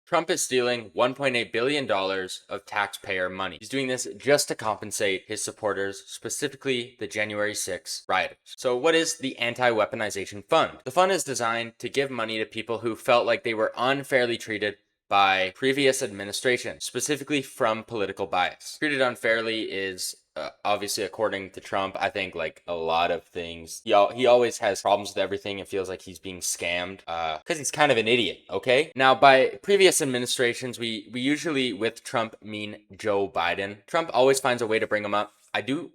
Trump is stealing $1.8 billion of taxpayer money. He's doing this just to compensate his supporters, specifically the January 6 rioters. So what is the Anti-weaponization Fund? The fund is designed to give money to people who felt like they were unfairly treated by previous administration, specifically from political bias. Treated unfairly is obviously, according to Trump, I think like a lot of things. He always has problems with everything. It feels like he's being scammed because he's kind of an idiot. Okay. Now, by previous administrations, we usually with Trump mean Joe Biden. Trump always finds a way to bring him up. I do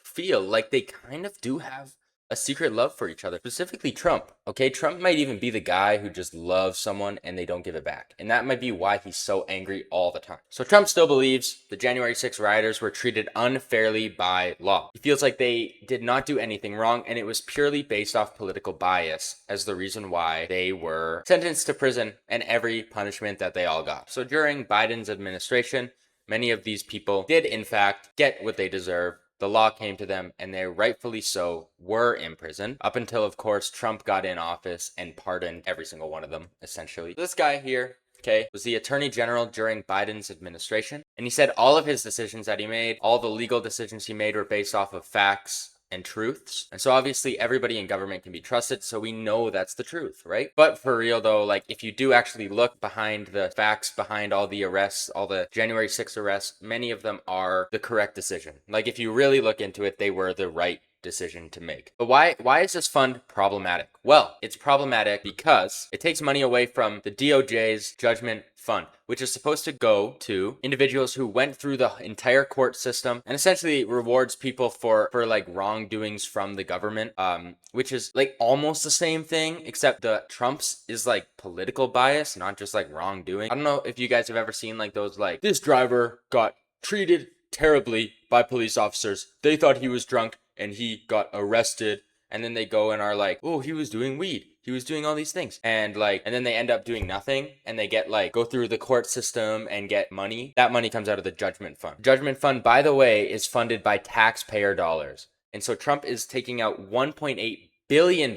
feel like they kind of do have a secret love for each other, specifically Trump. Okay, Trump might even be the guy who just loves someone and they don't give it back. And that might be why he's so angry all the time. So Trump still believes the January 6 rioters were treated unfairly by law. He feels like they did not do anything wrong and it was purely based off political bias as the reason why they were sentenced to prison and every punishment that they all got. So during Biden's administration, many of these people did in fact get what they deserve. The law came to them and they rightfully so were imprisoned up until, of course, Trump got in office and pardoned every single one of them, essentially. This guy here, okay, was the attorney general during Biden's administration. And he said all of his decisions that he made, all the legal decisions he made were based off of facts and truths. And so obviously everybody in government can be trusted, so we know that's the truth, right? But for real though, like if you do actually look behind the facts, behind all the arrests, all the January 6 arrests, many of them are the correct decision. Like if you really look into it, they were the right decision to make. But why is this fund problematic? Well, it's problematic because it takes money away from the DOJ's judgment fund, which is supposed to go to individuals who went through the entire court system and essentially rewards people for like wrongdoings from the government, which is like almost the same thing, except the Trump's is like political bias, not just like wrongdoing. I don't know if you guys have ever seen like those like, this driver got treated terribly by police officers. They thought he was drunk and he got arrested, and then they go and are like, oh, he was doing weed, he was doing all these things, and then they end up doing nothing and they get like go through the court system and get money. That money comes out of the judgment fund. Judgment fund, by the way, is funded by taxpayer dollars, and so Trump is taking out $1.8 billion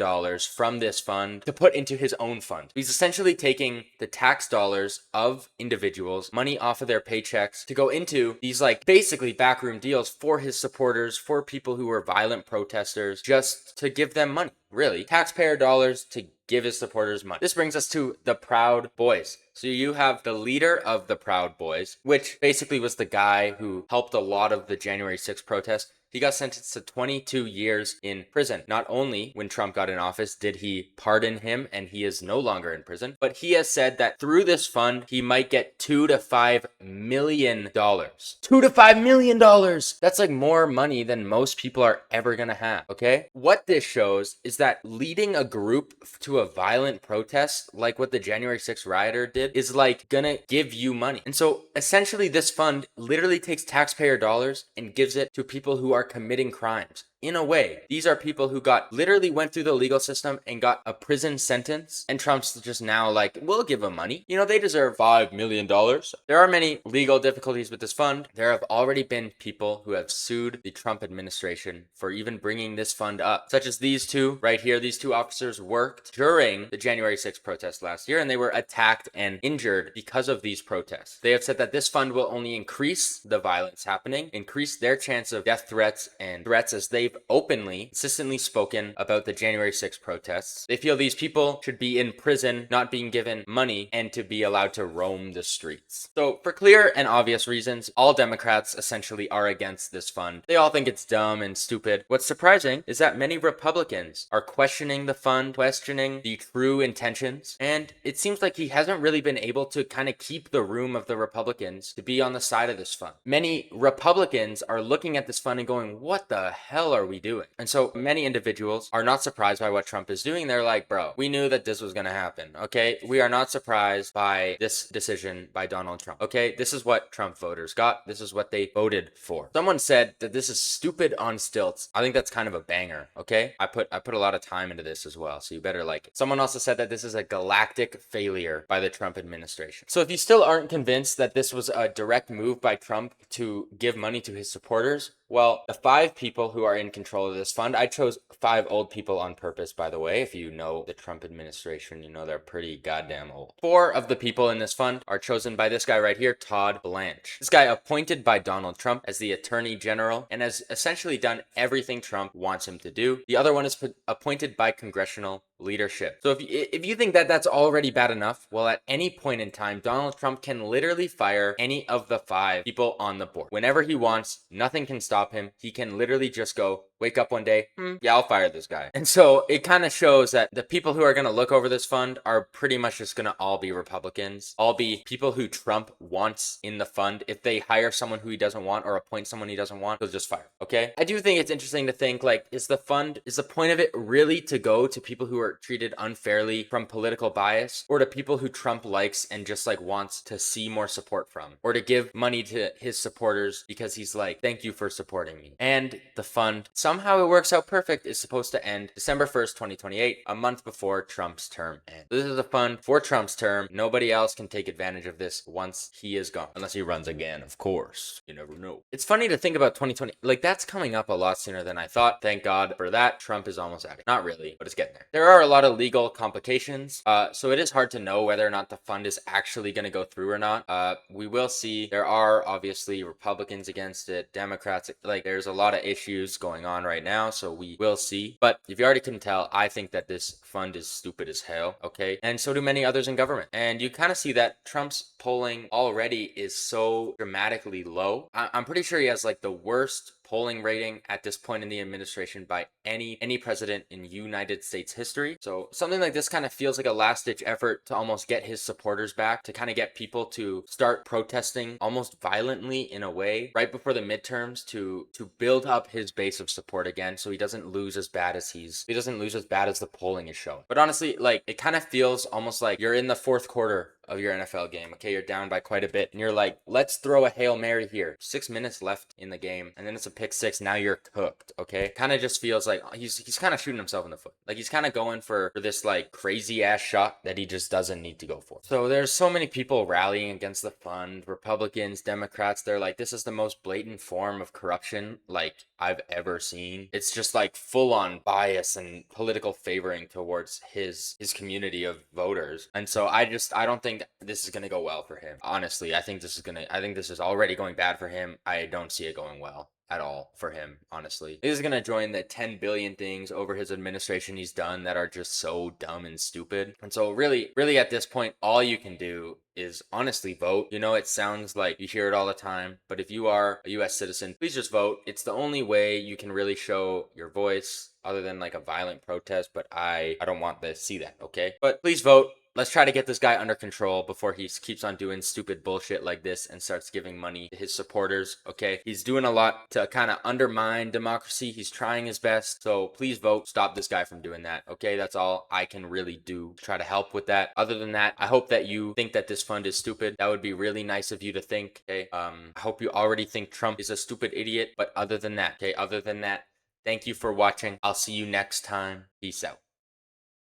from this fund to put into his own fund. He's essentially taking the tax dollars of individuals, money off of their paychecks, to go into these like basically backroom deals for his supporters, for people who were violent protesters, just to give them money. Really, taxpayer dollars to give his supporters money. This brings us to the Proud Boys. So you have the leader of the Proud Boys, which basically was the guy who helped a lot of the January 6 protests. He got sentenced to 22 years in prison. Not only when Trump got in office did he pardon him and he is no longer in prison, but he has said that through this fund, he might get $2 to $5 million. $2 to $5 million. That's like more money than most people are ever gonna have, okay? What this shows is that leading a group to a violent protest, like what the January 6 rioter did, is like gonna give you money. And so essentially this fund literally takes taxpayer dollars and gives it to people who are committing crimes. In a way, these are people who literally went through the legal system and got a prison sentence, and Trump's just now like, we'll give them money. You know, they deserve $5 million. There are many legal difficulties with this fund. There have already been people who have sued the Trump administration for even bringing this fund up, such as these two right here. These two officers worked during the January 6 protest last year, and they were attacked and injured because of these protests. They have said that this fund will only increase the violence happening, increase their chance of death threats and threats, as they've openly, consistently spoken about the January 6 protests. They feel these people should be in prison, not being given money, and to be allowed to roam the streets. So for clear and obvious reasons, all Democrats essentially are against this fund. They all think it's dumb and stupid. What's surprising is that many Republicans are questioning the fund, questioning the true intentions, and it seems like he hasn't really been able to kind of keep the room of the Republicans to be on the side of this fund. Many Republicans are looking at this fund and going, what the hell are we doing? And so many individuals are not surprised by what Trump is doing. They're like, bro, we knew that this was going to happen. Okay. We are not surprised by this decision by Donald Trump. Okay. This is what Trump voters got. This is what they voted for. Someone said that this is stupid on stilts. I think that's kind of a banger. Okay. I put a lot of time into this as well, so you better like it. Someone also said that this is a galactic failure by the Trump administration. So if you still aren't convinced that this was a direct move by Trump to give money to his supporters, well, the 5 people who are in in control of this fund. I chose 5 old people on purpose, by the way. If you know the Trump administration, you know they're pretty goddamn old. 4 of the people in this fund are chosen by this guy right here, Todd Blanche. This guy appointed by Donald Trump as the Attorney General and has essentially done everything Trump wants him to do. The other one is appointed by congressional leadership. So if you think that that's already bad enough, well, at any point in time, Donald Trump can literally fire any of the 5 people on the board. Whenever he wants, nothing can stop him. He can literally just go, wake up one day, yeah, I'll fire this guy. And so it kind of shows that the people who are going to look over this fund are pretty much just going to all be Republicans, all be people who Trump wants in the fund. If they hire someone who he doesn't want or appoint someone he doesn't want, he'll just fire. Okay. I do think it's interesting to think, like, is the point of it really to go to people who are treated unfairly from political bias, or to people who Trump likes and just like wants to see more support from, or to give money to his supporters because he's like, thank you for supporting me? And the fund, somehow it works out perfect, is supposed to end December 1st, 2028, a month before Trump's term ends. This is a fund for Trump's term. Nobody else can take advantage of this once he is gone, unless he runs again, of course. You never know. It's funny to think about 2020, like that's coming up a lot sooner than I thought. Thank God for that. Trump is almost out of it. Not really, but it's getting there. There are a lot of legal complications, so it is hard to know whether or not the fund is actually going to go through or not. We will see. There are obviously Republicans against it, Democrats, like there's a lot of issues going on right now, so we will see. But if you already couldn't tell, I think that this fund is stupid as hell, okay? And so do many others in government. And you kind of see that Trump's polling already is so dramatically low. I'm pretty sure he has like the worst polling rating at this point in the administration by any president in United States history. So something like this kind of feels like a last-ditch effort to almost get his supporters back, to kind of get people to start protesting almost violently in a way right before the midterms, to build up his base of support again, so he doesn't lose as bad as the polling is showing. But honestly, like, it kind of feels almost like you're in the 4th quarter of your NFL game. Okay, you're down by quite a bit, and you're like, let's throw a Hail Mary here. 6 minutes left in the game, and then it's a pick 6. Now you're cooked. Okay, kind of just feels like he's kind of shooting himself in the foot. Like he's kind of going for this like crazy ass shot that he just doesn't need to go for. So there's so many people rallying against the fund. Republicans, Democrats. They're like, this is the most blatant form of corruption like I've ever seen. It's just like full on bias and political favoring towards his community of voters. And so I don't think this is going to go well for him. Honestly, I think this is already going bad for him. I don't see it going well at all for him, honestly. He's going to join the 10 billion things over his administration he's done that are just so dumb and stupid. And so really at this point, all you can do is honestly vote. You know, it sounds like you hear it all the time, but if you are a US citizen, please just vote. It's the only way you can really show your voice other than like a violent protest, but I don't want to see that, okay? But please vote. Let's try to get this guy under control before he keeps on doing stupid bullshit like this and starts giving money to his supporters, okay? He's doing a lot to kind of undermine democracy. He's trying his best. So please vote. Stop this guy from doing that, okay? That's all I can really do to try to help with that. Other than that, I hope that you think that this fund is stupid. That would be really nice of you to think, okay? I hope you already think Trump is a stupid idiot. But other than that, thank you for watching. I'll see you next time. Peace out.